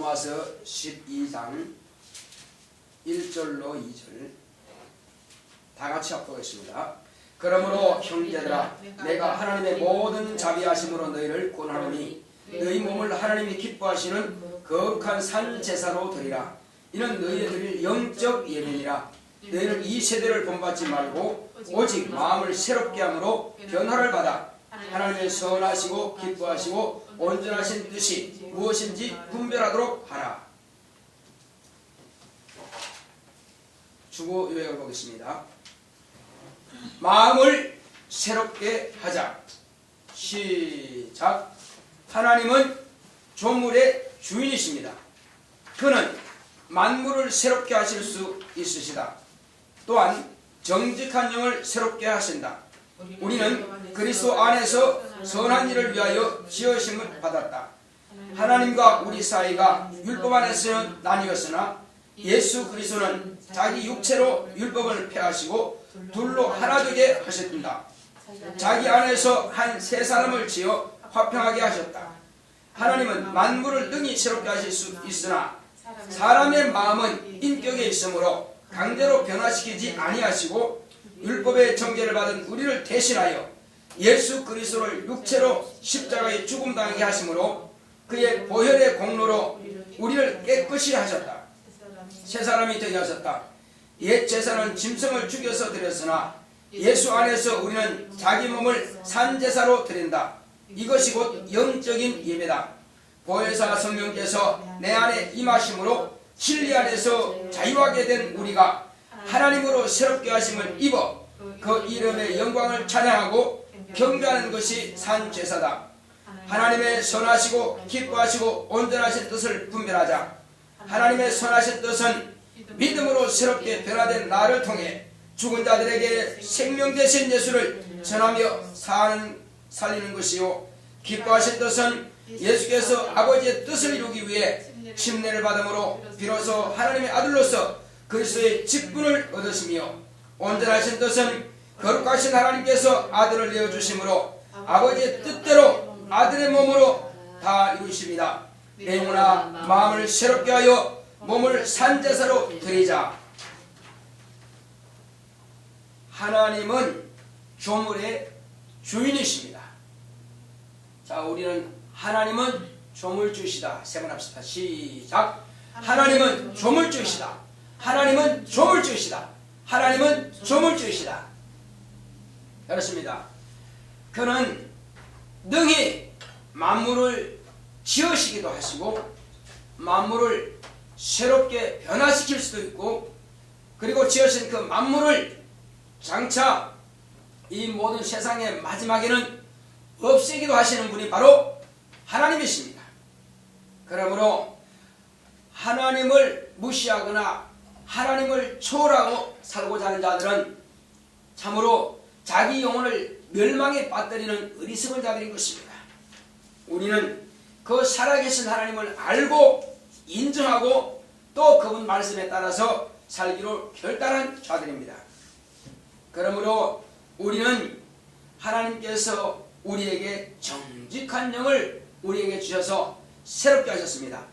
로마서 12장 1절로 2절 다 같이 합독하겠습니다. 그러므로 형제들아 내가 하나님의 모든 자비하심으로 너희를 권하노니 너희 몸을 하나님이 기뻐하시는 거룩한 산 제사로 드리라. 이는 너희의 드릴 영적 예배니라. 너희는 이 세대를 본받지 말고 오직 마음을 새롭게 함으로 변화를 받아 하나님의 선하시고 기뻐하시고 온전하신 뜻이 무엇인지 분별하도록 하라. 주고 요약을 보겠습니다. 마음을 새롭게 하자. 시작. 하나님은 조물의 주인이십니다. 그는 만물을 새롭게 하실 수 있으시다. 또한 정직한 영을 새롭게 하신다. 우리는 그리스도 안에서 선한 일을 위하여 지으심을 받았다. 하나님과 우리 사이가 율법 안에서는 나뉘었으나 예수 그리스도는 자기 육체로 율법을 폐하시고 둘로 하나 되게 하셨다. 자기 안에서 한 세 사람을 지어 화평하게 하셨다. 하나님은 만물을 능히 새롭게 하실 수 있으나 사람의 마음은 인격에 있으므로 강제로 변화시키지 아니하시고 율법의 정죄를 받은 우리를 대신하여 예수 그리스도를 육체로 십자가에 죽음당하게 하심으로 그의 보혈의 공로로 우리를 깨끗이 하셨다. 새 사람이 되게 하셨다. 옛 제사는 짐승을 죽여서 드렸으나 예수 안에서 우리는 자기 몸을 산제사로 드린다. 이것이 곧 영적인 예배다. 보혜사 성령께서 내 안에 임하심으로 진리 안에서 자유하게 된 우리가 하나님으로 새롭게 하심을 입어 그 이름의 영광을 찬양하고 경배하는 것이 산제사다. 하나님의 선하시고 기뻐하시고 온전하신 뜻을 분별하자. 하나님의 선하신 뜻은 믿음으로 새롭게 변화된 나를 통해 죽은 자들에게 생명 되신 예수를 전하며 살리는 것이요, 기뻐하신 뜻은 예수께서 아버지의 뜻을 이루기 위해 침례를 받음으로 비로소 하나님의 아들로서 그리스도의 직분을 얻으시며, 온전하신 뜻은 거룩하신 하나님께서 아들을 내어주심으로 아버지의 뜻대로 아들의 몸으로 다 이루십니다. 내 영혼아 마음을 새롭게 하여 몸을 산제사로 드리자. 하나님은 조물의 주인이십니다. 자, 우리는 하나님은 조물주시다. 세 번 합시다. 시작. 하나님은 조물주시다. 하나님은 조물주시다. 하나님은 조물주시다. 그렇습니다. 그는 능히 만물을 지으시기도 하시고 만물을 새롭게 변화시킬 수도 있고, 그리고 지으신 그 만물을 장차 이 모든 세상의 마지막에는 없애기도 하시는 분이 바로 하나님이십니다. 그러므로 하나님을 무시하거나 하나님을 초월하고 살고자 하는 자들은 참으로 자기 영혼을 멸망에 빠뜨리는 어리석은 자들인 것입니다. 우리는 그 살아계신 하나님을 알고 인정하고 또 그분 말씀에 따라서 살기로 결단한 자들입니다. 그러므로 우리는 하나님께서 우리에게 정직한 영을 우리에게 주셔서 새롭게 하셨습니다.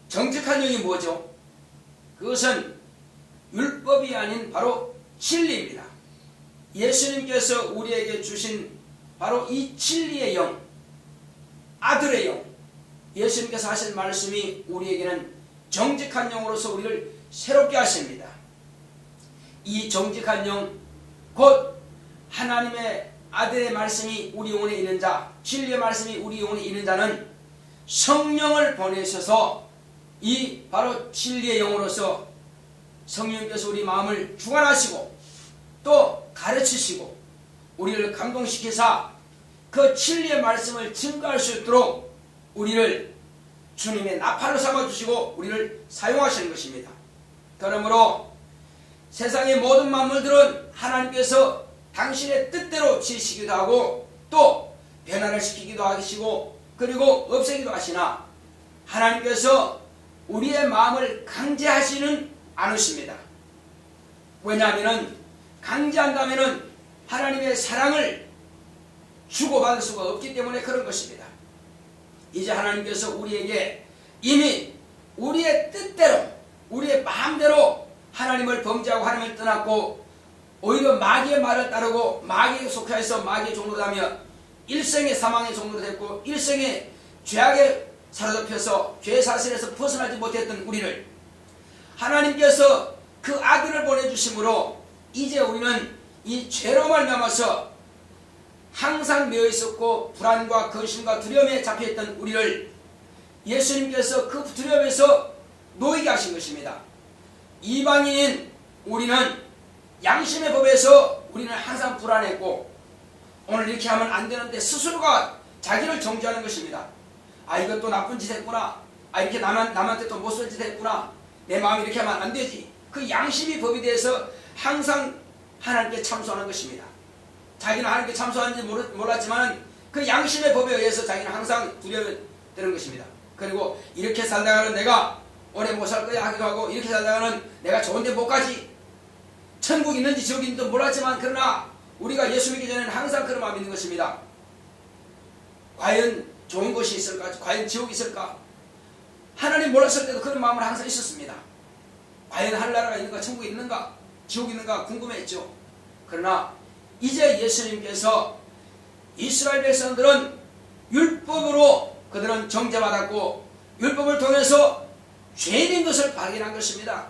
정직한 영이 뭐죠? 그것은 율법이 아닌 바로 진리입니다. 예수님께서 우리에게 주신 바로 이 진리의 영, 아들의 영, 예수님께서 하신 말씀이 우리에게는 정직한 영으로서 우리를 새롭게 하십니다. 이 정직한 영, 곧 하나님의 아들의 말씀이 우리 영혼에 있는 자, 진리의 말씀이 우리 영혼에 있는 자는 성령을 보내셔서 이 바로 진리의 영으로서 성령께서 우리 마음을 주관하시고 또 가르치시고 우리를 감동시키사 그 진리의 말씀을 증거할 수 있도록 우리를 주님의 나팔로 삼아주시고 우리를 사용하시는 것입니다. 그러므로 세상의 모든 만물들은 하나님께서 당신의 뜻대로 지으시기도 하고 또 변화를 시키기도 하시고 그리고 없애기도 하시나 하나님께서 우리의 마음을 강제하시는 않으십니다. 왜냐하면 강제한다면 하나님의 사랑을 주고받을 수가 없기 때문에 그런 것입니다. 이제 하나님께서 우리에게 이미 우리의 뜻대로 우리의 마음대로 하나님을 범죄하고 하나님을 떠났고 오히려 마귀의 말을 따르고 마귀에 속하여서 마귀의 종으로 가며 일생의 사망의 종으로 됐고 일생의 죄악에 사로잡혀서 죄 사슬에서 벗어나지 못했던 우리를 하나님께서 그 아들을 보내주심으로 이제 우리는 이 죄로 말미암아서 항상 매여 있었고 불안과 근심과 두려움에 잡혀있던 우리를 예수님께서 그 두려움에서 놓이게 하신 것입니다. 이방인인 우리는 양심의 법에서 우리는 항상 불안했고 오늘 이렇게 하면 안 되는데 스스로가 자기를 정죄하는 것입니다. 아, 이것도 나쁜 짓 했구나. 아, 이렇게 남한테 또 못쓸 짓 했구나. 내 마음이 이렇게 하면 안 되지. 그 양심의 법에 대해서 항상 하나님께 참소하는 것입니다. 자기는 하나님께 참소하는지 몰랐지만 그 양심의 법에 의해서 자기는 항상 두려워되는 것입니다. 그리고 이렇게 살다가는 내가 오래 못 살 거야 하기도 하고 이렇게 살다가는 내가 좋은 데 못 가지. 천국이 있는지 지옥이 있는지 몰랐지만 그러나 우리가 예수 믿기 전에는 항상 그런 마음이 있는 것입니다. 과연 좋은 것이 있을까? 과연 지옥이 있을까? 하나님 몰랐을 때도 그런 마음은 항상 있었습니다. 과연 하늘나라가 있는가? 천국이 있는가? 지옥이 있는가? 궁금했죠. 그러나 이제 예수님께서 이스라엘 백성들은 율법으로 그들은 정죄받았고 율법을 통해서 죄인인 것을 발견한 것입니다.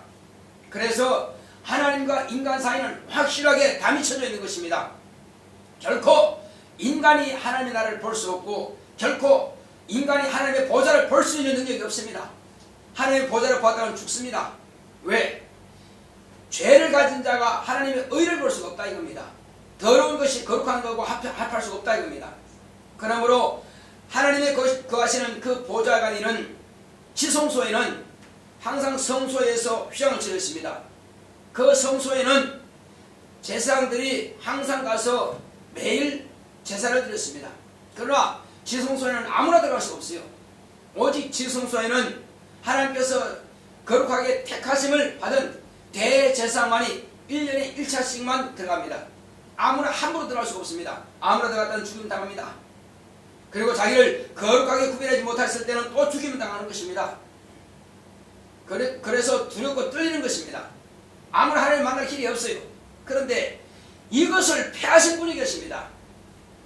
그래서 하나님과 인간 사이는 확실하게 담이 쳐져 있는 것입니다. 결코 인간이 하나님의 나라를 볼 수 없고 결코 인간이 하나님의 보좌를 볼 수 있는 능력이 없습니다. 하나님의 보좌를 보았다면 죽습니다. 왜? 죄를 가진 자가 하나님의 의를 볼 수가 없다 이겁니다. 더러운 것이 거룩한 거고 합할 수가 없다 이겁니다. 그러므로 하나님의 거하시는 그 보좌가 있는 지성소에는 항상 성소에서 휘장을 치러 있습니다. 그 성소에는 제사장들이 항상 가서 매일 제사를 드렸습니다. 그러나 지성소에는 아무나 들어갈 수 없어요. 오직 지성소에는 하나님께서 거룩하게 택하심을 받은 대제사장만이 1년에 1차씩만 들어갑니다. 아무나 함부로 들어갈 수가 없습니다. 아무나 들어갔다는 죽임 당합니다. 그리고 자기를 거룩하게 구별하지 못했을 때는 또 죽임 당하는 것입니다. 그래서 두렵고 떨리는 것입니다. 아무나 하나님 만날 길이 없어요. 그런데 이것을 폐하신 분이 계십니다.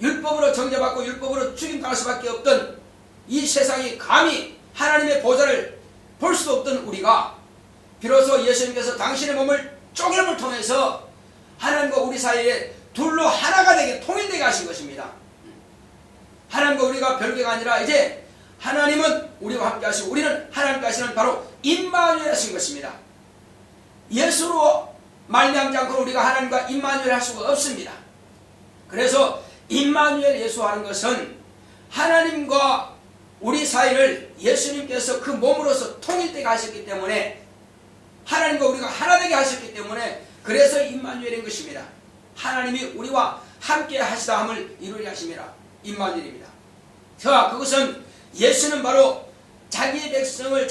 율법으로 정죄받고 율법으로 죽임당할 수밖에 없던 이 세상이 감히 하나님의 보좌를 볼 수 없던 우리가 비로소 예수님께서 당신의 몸을 쪼개림을 통해서 하나님과 우리 사이에 둘로 하나가 되게 통일되게 하신 것입니다. 하나님과 우리가 별개가 아니라 이제 하나님은 우리와 함께 하시고 우리는 하나님과 하시는 바로 임마누엘 하신 것입니다. 예수로 말미암지 않고 우리가 하나님과 임마누엘 할 수가 없습니다. 그래서 임마누엘 예수하는 것은 하나님과 우리 사이를 예수님께서 그 몸으로서 통일되게 하셨기 때문에 하나님과 우리가 하나 되게 하셨기 때문에 그래서 임마누엘인 것입니다. 하나님이 우리와 함께 하시다 함을 이루려 하심이라 임마누엘입니다. 자, 그것은 예수는 바로 자기 백성을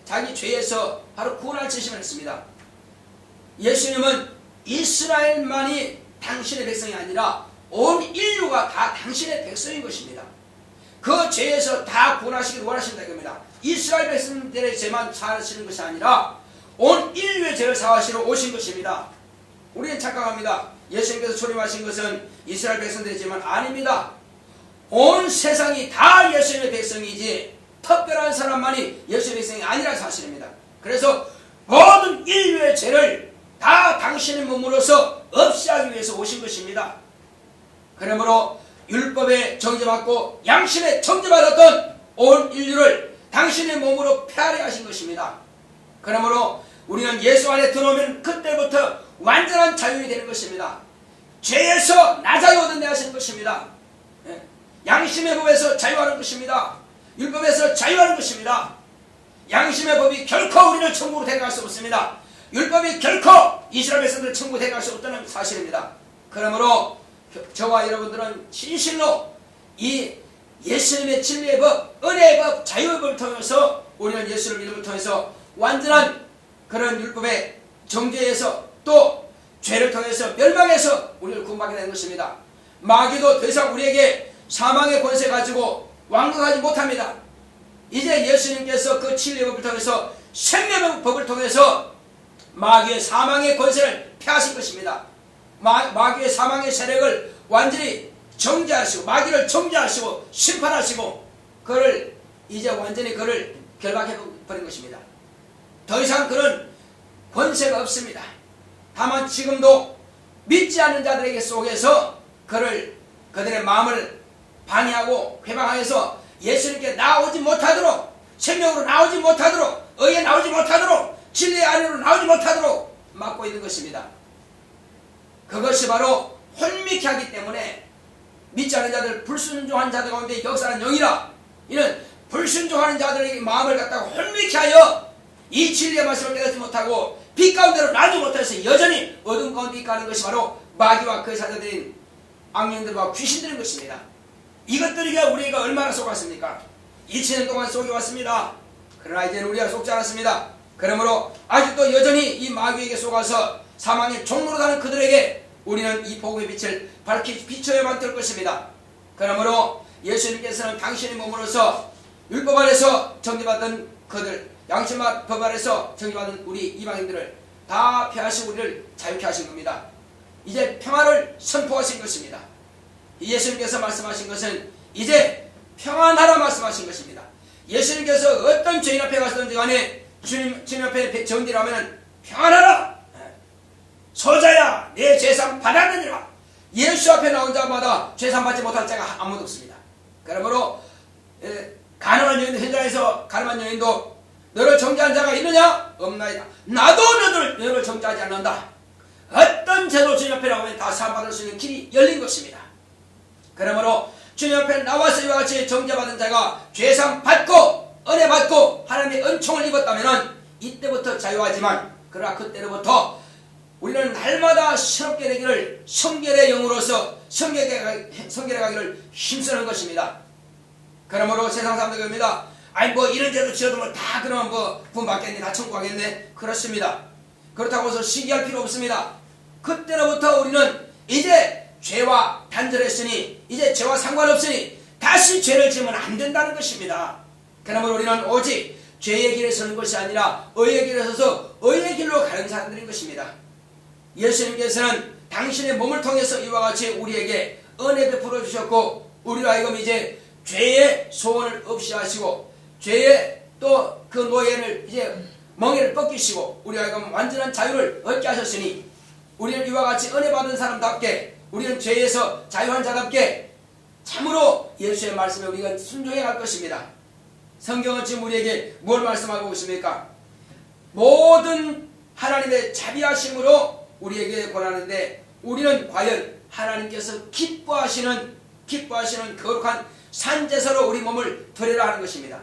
자기 죄에서 바로 구원할 지심을 했습니다. 예수님은 이스라엘만이 당신의 백성이 아니라 온 인류가 다 당신의 백성인 것입니다. 그 죄에서 다 구원하시기를 원하신다 이겁니다. 이스라엘 백성들의 죄만 사하시는 것이 아니라 온 인류의 죄를 사하시러 오신 것입니다. 우리는 착각합니다. 예수님께서 초림하신 것은 이스라엘 백성들의 죄만 아닙니다. 온 세상이 다 예수님의 백성이지 특별한 사람만이 예수님의 백성이 아니라 사실입니다. 그래서 모든 인류의 죄를 다 당신의 몸으로서 없이 하기 위해서 오신 것입니다. 그러므로 율법에 정죄받고 양심에 정죄받았던 온 인류를 당신의 몸으로 폐하려 하신 것입니다. 그러므로 우리는 예수 안에 들어오면 그때부터 완전한 자유이 되는 것입니다. 죄에서 나 자유 얻어내야 하시는 것입니다. 양심의 법에서 자유하는 것입니다. 율법에서 자유하는 것입니다. 양심의 법이 결코 우리를 천국으로 데려갈 수 없습니다. 율법이 결코 이스라엘 백성들을 천국으로 데려갈 수 없다는 사실입니다. 그러므로 저와 여러분들은 진실로 이 예수님의 진리의 법, 은혜의 법, 자유의 법을 통해서 우리는 예수를 믿음을 통해서 완전한 그런 율법의 정죄에서 또 죄를 통해서 멸망해서 우리를 구원받게 되는 것입니다. 마귀도 더 이상 우리에게 사망의 권세 가지고 왕국하지 못합니다. 이제 예수님께서 그 진리의 법을 통해서 생명의 법을 통해서 마귀의 사망의 권세를 폐하신 것입니다. 마귀의 사망의 세력을 완전히 정죄하시고 마귀를 정죄하시고 심판하시고 그를 이제 완전히 그를 결박해 버린 것입니다. 더 이상 그런 권세가 없습니다. 다만 지금도 믿지 않는 자들에게 속에서 그들의 마음을 방해하고 회방하여서 예수님께 나오지 못하도록, 생명으로 나오지 못하도록, 의에 나오지 못하도록, 진리의 안으로 나오지 못하도록 막고 있는 것입니다. 그것이 바로 혼미케 하기 때문에 믿지 않는 자들, 불순종한 자들 가운데 역사하는 영이라, 이는 불순종하는 자들에게 마음을 갖다가 혼미케 하여 이 진리의 말씀을 깨닫지 못하고 빛 가운데로 나오지 못해서 여전히 어둠 가운데 가는 것이 바로 마귀와 그의 사자들인 악령들과 귀신들인 것입니다. 이것들에게 우리가 얼마나 속았습니까? 2000년 동안 속여왔습니다. 그러나 이제는 우리가 속지 않았습니다. 그러므로 아직도 여전히 이 마귀에게 속아서 사망의 종로로 가는 그들에게 우리는 이 복음의 빛을 밝히 비춰야만 될 것입니다. 그러므로 예수님께서는 당신의 몸으로서 율법 아래서 정죄받은 그들, 양심과 법 아래서 정죄받은 우리 이방인들을 다 폐하시고 우리를 자유케 하신 겁니다. 이제 평화를 선포하신 것입니다. 예수님께서 말씀하신 것은 이제 평안하라 말씀하신 것입니다. 예수님께서 어떤 죄인 앞에 가서든지 간에 주님 앞에 정죄하면 평안하라, 소자야 내 죄상 받았느니라. 예수 앞에 나온 자마다 죄상 받지 못할 자가 아무도 없습니다. 그러므로 가늠한 여인도 현장에서 가늠한 여인도 너를 정죄한 자가 있느냐? 없나이다. 나도 너를 정죄하지 않는다. 어떤 죄도 주님 앞에 나오면 다 사함받을 수 있는 길이 열린 것입니다. 그러므로 주님 앞에 나와서 이와 같이 정죄받은 자가 죄상 받고 은혜 받고 하나님의 은총을 입었다면 이때부터 자유하지만, 그러나 그때로부터 우리는 날마다 새롭게 되기를 성결의 영으로서 성결해 가기를 힘쓰는 것입니다. 그러므로 세상 사람들이 겁니다. 아니 뭐 이런 죄도 지어도 뭐 다 그러면 뭐 구원받겠네, 다 천국 가겠네. 그렇습니다. 그렇다고 해서 시기할 필요 없습니다. 그때로부터 우리는 이제 죄와 단절했으니, 이제 죄와 상관없으니 다시 죄를 지으면 안 된다는 것입니다. 그러므로 우리는 오직 죄의 길에 서는 것이 아니라 의의 길에 서서 의의 길로 가는 사람들인 것입니다. 예수님께서는 당신의 몸을 통해서 이와 같이 우리에게 은혜 베풀어 주셨고, 우리로 하여금 이제 죄의 소원을 없이 하시고 죄의 또 그 노예를 이제 멍에를 벗기시고 우리로 하여금 완전한 자유를 얻게 하셨으니, 우리는 이와 같이 은혜 받은 사람답게, 우리는 죄에서 자유한 자답게 참으로 예수의 말씀에 우리가 순종해 갈 것입니다. 성경은 지금 우리에게 뭘 말씀하고 있습니까? 모든 하나님의 자비하심으로 우리에게 권하는데, 우리는 과연 하나님께서 기뻐하시는 거룩한 산제사로 우리 몸을 드리라 하는 것입니다.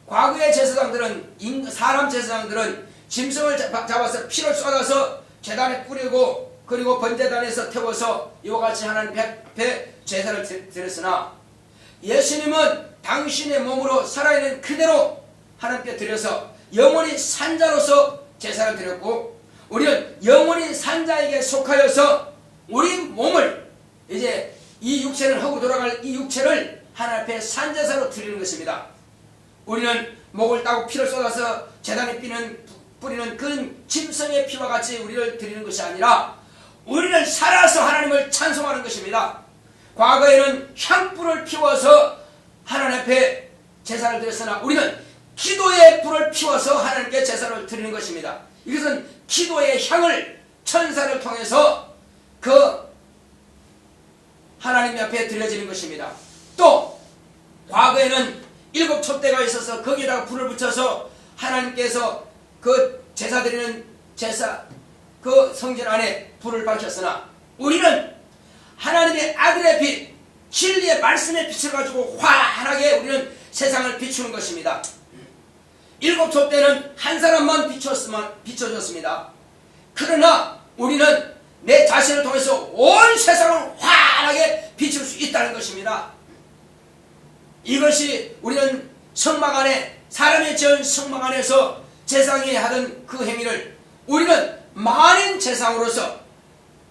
과거의 제사장들은, 사람 제사장들은 짐승을 잡아서 피를 쏟아서 제단에 뿌리고 그리고 번제단에서 태워서 이와 같이 하나님 앞에 제사를 드렸으나, 예수님은 당신의 몸으로 살아있는 그대로 하나님께 드려서 영원히 산자로서 제사를 드렸고, 우리는 영원히 산자에게 속하여서 우리 몸을, 이제 이 육체를 하고 돌아갈 이 육체를 하나님 앞에 산제사로 드리는 것입니다. 우리는 목을 따고 피를 쏟아서 제단에 뿌리는 그 짐승의 피와 같이 우리를 드리는 것이 아니라 우리는 살아서 하나님을 찬송하는 것입니다. 과거에는 향불을 피워서 하나님 앞에 제사를 드렸으나 우리는 기도의 불을 피워서 하나님께 제사를 드리는 것입니다. 이것은 기도의 향을 천사를 통해서 그 하나님 앞에 드려지는 것입니다. 또 과거에는 7 촛대가 있어서 거기에다가 불을 붙여서 하나님께서 그 제사 드리는 그 성전 안에 불을 밝혔으나, 우리는 하나님의 아들의 빛, 진리의 말씀의 빛을 가지고 환하게 우리는 세상을 비추는 것입니다. 7 촛대는 한 사람만 비춰줬습니다. 그러나 우리는 내 자신을 통해서 온 세상을 환하게 비출 수 있다는 것입니다. 이것이 우리는 성막 안에, 사람의 지은 성막 안에서 제사장이 하던 그 행위를 우리는 만인 제사장으로서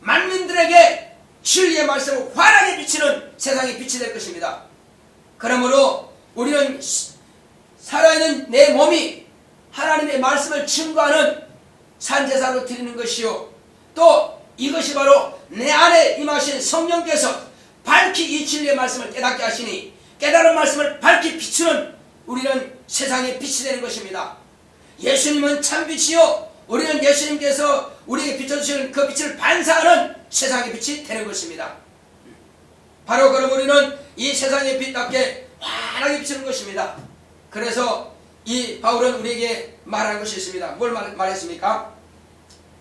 만민들에게 진리의 말씀을 환하게 비치는 세상의 빛이 될 것입니다. 그러므로 우리는 살아있는 내 몸이 하나님의 말씀을 증거하는 산제사로 드리는 것이요, 또 이것이 바로 내 안에 임하신 성령께서 밝히 이 진리의 말씀을 깨닫게 하시니 깨달은 말씀을 밝히 비추는 우리는 세상의 빛이 되는 것입니다. 예수님은 참빛이요, 우리는 예수님께서 우리에게 비춰주시는 그 빛을 반사하는 세상의 빛이 되는 것입니다. 바로 그럼 우리는 이 세상의 빛답게 환하게 비추는 것입니다. 그래서 이 바울은 우리에게 말한 것이 있습니다. 뭘 말했습니까?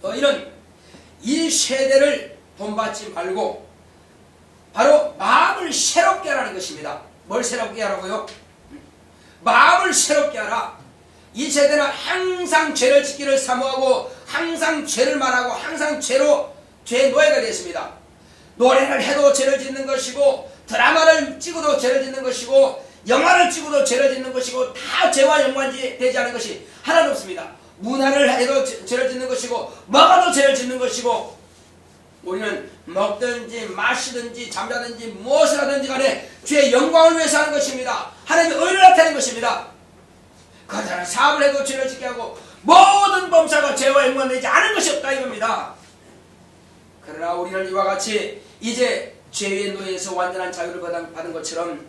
너희는 이 세대를 본받지 말고 바로 마음을 새롭게 하라는 것입니다. 뭘 새롭게 하라고요? 마음을 새롭게 하라. 이 세대는 항상 죄를 짓기를 사모하고 항상 죄를 말하고 항상 죄의 노예가 되었습니다. 노래를 해도 죄를 짓는 것이고, 드라마를 찍어도 죄를 짓는 것이고, 영화를 찍어도 죄를 짓는 것이고, 다 죄와 연관되지 않은 것이 하나도 없습니다. 문화를 해도 죄를 짓는 것이고, 먹어도 죄를 짓는 것이고, 우리는 먹든지 마시든지 잠자든지 무엇을 하든지 간에 주의 영광을 위해서 하는 것입니다. 하나님의 의를 나타내는 것입니다. 그러나 사업을 해도 죄를 짓게 하고 모든 범사가 죄와 연관되지 않은 것이 없다 이겁니다. 그러나 우리는 이와 같이 이제 죄의 노예에서 완전한 자유를 받은 것처럼,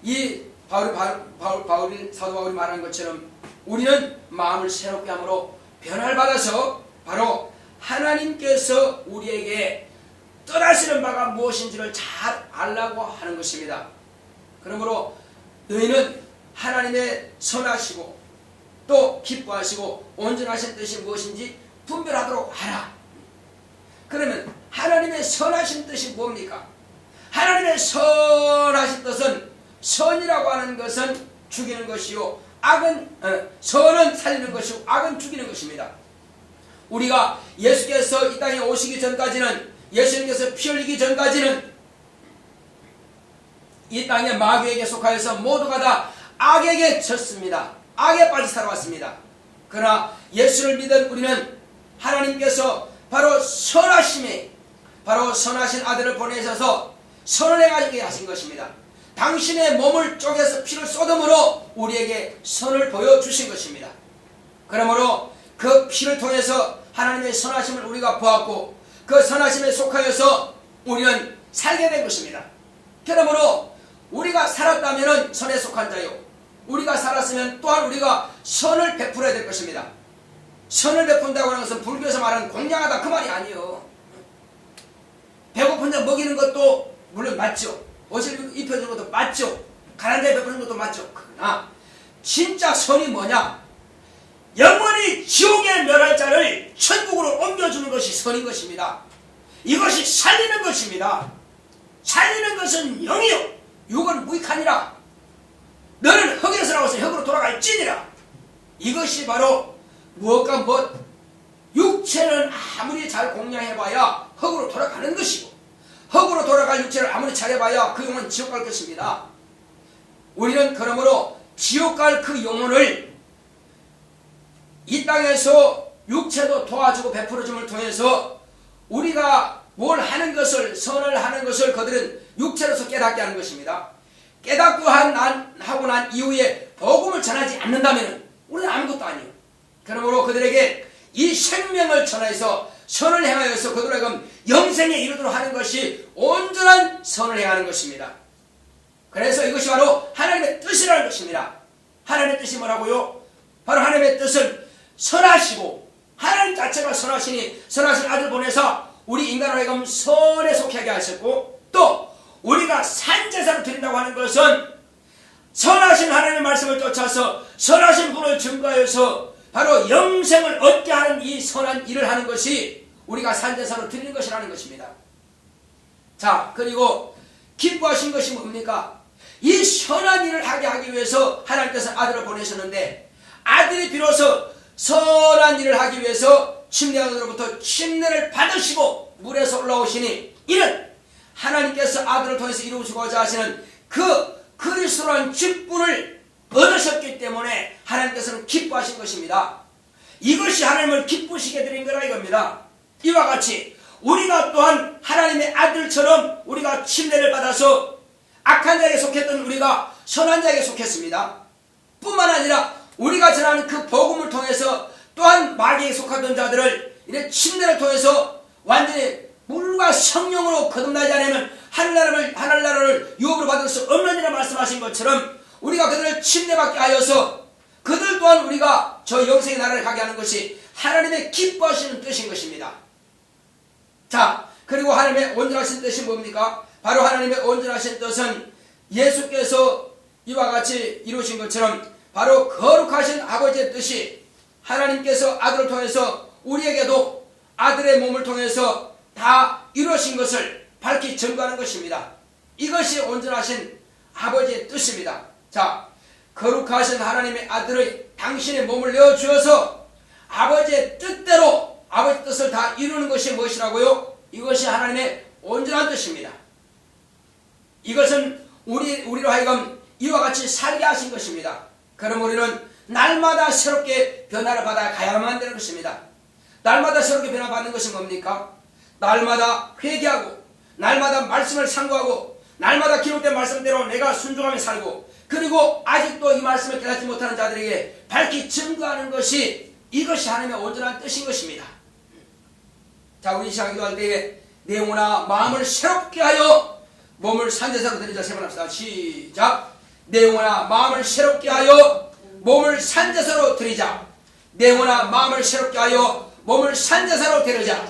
이 사도 바울이 말한 것처럼 우리는 마음을 새롭게 함으로 변화를 받아서 바로 하나님께서 우리에게 떠나시는 바가 무엇인지를 잘 알라고 하는 것입니다. 그러므로 너희는 하나님의 선하시고 또 기뻐하시고 온전하신 뜻이 무엇인지 분별하도록 하라. 그러면 하나님의 선하신 뜻이 뭡니까? 하나님의 선하신 뜻은, 선이라고 하는 것은 죽이는 것이요, 선은 살리는 것이고 악은 죽이는 것입니다. 우리가 예수께서 이 땅에 오시기 전까지는, 예수님께서 피 흘리기 전까지는 이 땅의 마귀에게 속하여서 모두가 다 악에게 졌습니다. 악에 빠져 살아왔습니다. 그러나 예수를 믿은 우리는 하나님께서 바로 바로 선하신 아들을 보내셔서 선을 행하게 하신 것입니다. 당신의 몸을 쪼개서 피를 쏟음으로 우리에게 선을 보여주신 것입니다. 그러므로 그 피를 통해서 하나님의 선하심을 우리가 보았고, 그 선하심에 속하여서 우리는 살게 된 것입니다. 그러므로 우리가 살았다면 선에 속한 자요, 우리가 살았으면 또한 우리가 선을 베풀어야 될 것입니다. 선을 베푼다고 하는 것은 불교에서 말하는 공양하다 그 말이 아니에요. 배고픈 자 먹이는 것도 물론 맞죠. 옷을 입혀주는 것도 맞죠. 가난한 자에 베푸는 것도 맞죠. 그러나 진짜 선이 뭐냐? 영원히 지옥에 멸할 자를 천국으로 옮겨주는 것이 선인 것입니다. 이것이 살리는 것입니다. 살리는 것은 영이요, 육은 무익하니라. 너는 흙에서 나와서 흙으로 돌아갈지니라. 이것이 바로 무엇과 무엇, 육체는 아무리 잘 공양해봐야 흙으로 돌아가는 것이고, 흙으로 돌아갈 육체를 아무리 잘해봐야 그 영혼은 지옥 갈 것입니다. 우리는 그러므로 지옥 갈 그 영혼을 이 땅에서 육체도 도와주고 베풀어줌을 통해서 우리가 뭘 하는 것을, 선을 하는 것을 그들은 육체로서 깨닫게 하는 것입니다. 깨닫고 하고 난 이후에 복음을 전하지 않는다면 우리는 아무것도 아니에요. 그러므로 그들에게 이 생명을 전하여서 선을 행하여서 그들에게 영생에 이르도록 하는 것이 온전한 선을 행하는 것입니다. 그래서 이것이 바로 하나님의 뜻이라는 것입니다. 하나님의 뜻이 뭐라고요? 바로 하나님의 뜻은 선하시고, 하나님 자체가 선하시니 선하신 아들 보내서 우리 인간으로 하여금 선에 속해 하게 하셨고, 또 우리가 산제사를 드린다고 하는 것은 선하신 하나님의 말씀을 쫓아서 선하신 분을 증거하여서 바로 영생을 얻게 하는 이 선한 일을 하는 것이 우리가 산제사로 드리는 것이라는 것입니다. 자, 그리고 기뻐하신 것이 뭡니까? 이 선한 일을 하기 위해서 하나님께서 아들을 보내셨는데, 아들이 비로소 선한 일을 하기 위해서 침례하로부터 침례를 받으시고 물에서 올라오시니, 이는 하나님께서 아들을 통해서 이루시고자 하시는 그 그리스도라는 직분을 얻으셨기 때문에 하나님께서는 기뻐하신 것입니다. 이것이 하나님을 기쁘시게 드린 거라 이겁니다. 이와 같이 우리가 또한 하나님의 아들처럼 우리가 침례를 받아서 악한 자에게 속했던 우리가 선한 자에게 속했습니다. 뿐만 아니라 우리가 전하는 그 복음을 통해서 또한 마귀에 속하던 자들을 이런 침례를 통해서 완전히 물과 성령으로 거듭나지 않으면 하늘나라를 유업으로 받을 수 없느니라 말씀하신 것처럼 우리가 그들을 침례받게 하여서 그들 또한 우리가 저 영생의 나라를 가게 하는 것이 하나님의 기뻐하시는 뜻인 것입니다. 자, 그리고 하나님의 온전하신 뜻이 뭡니까? 바로 하나님의 온전하신 뜻은 예수께서 이와 같이 이루신 것처럼 바로 거룩하신 아버지의 뜻이 하나님께서 아들을 통해서 우리에게도 아들의 몸을 통해서 다 이루신 것을 밝히 증거하는 것입니다. 이것이 온전하신 아버지의 뜻입니다. 자, 거룩하신 하나님의 아들의 당신의 몸을 내어주어서 아버지의 뜻대로 아버지 뜻을 다 이루는 것이 무엇이라고요? 이것이 하나님의 온전한 뜻입니다. 이것은 우리로 하여금 이와 같이 살게 하신 것입니다. 그럼 우리는 날마다 새롭게 변화를 받아 가야만 되는 것입니다. 날마다 새롭게 변화받는 것이 뭡니까? 날마다 회개하고 날마다 말씀을 상고하고 날마다 기록된 말씀대로 내가 순종하며 살고 그리고 아직도 이 말씀을 깨닫지 못하는 자들에게 밝히 증거하는 것이 이것이 하나님의 온전한 뜻인 것입니다. 자, 우리 이 시간 기도할 때에 내 영혼아 마음을 새롭게 하여 몸을 산제사로 드리자. 세 번 합시다. 시작. 내 영혼아 마음을 새롭게 하여 몸을 산제사로 드리자. 내 영혼아 마음을 새롭게 하여 몸을 산제사로 드리자.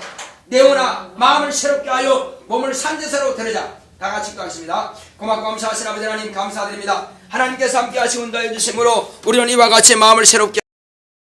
내 영혼아 마음을 새롭게 하여 몸을 산제사로 드리자. 다 같이 기도하겠습니다. 고맙고 감사하신 아버지 하나님 감사드립니다. 하나님께서 함께 하시고 인도해 주심으로 우리는 이와 같이 마음을 새롭게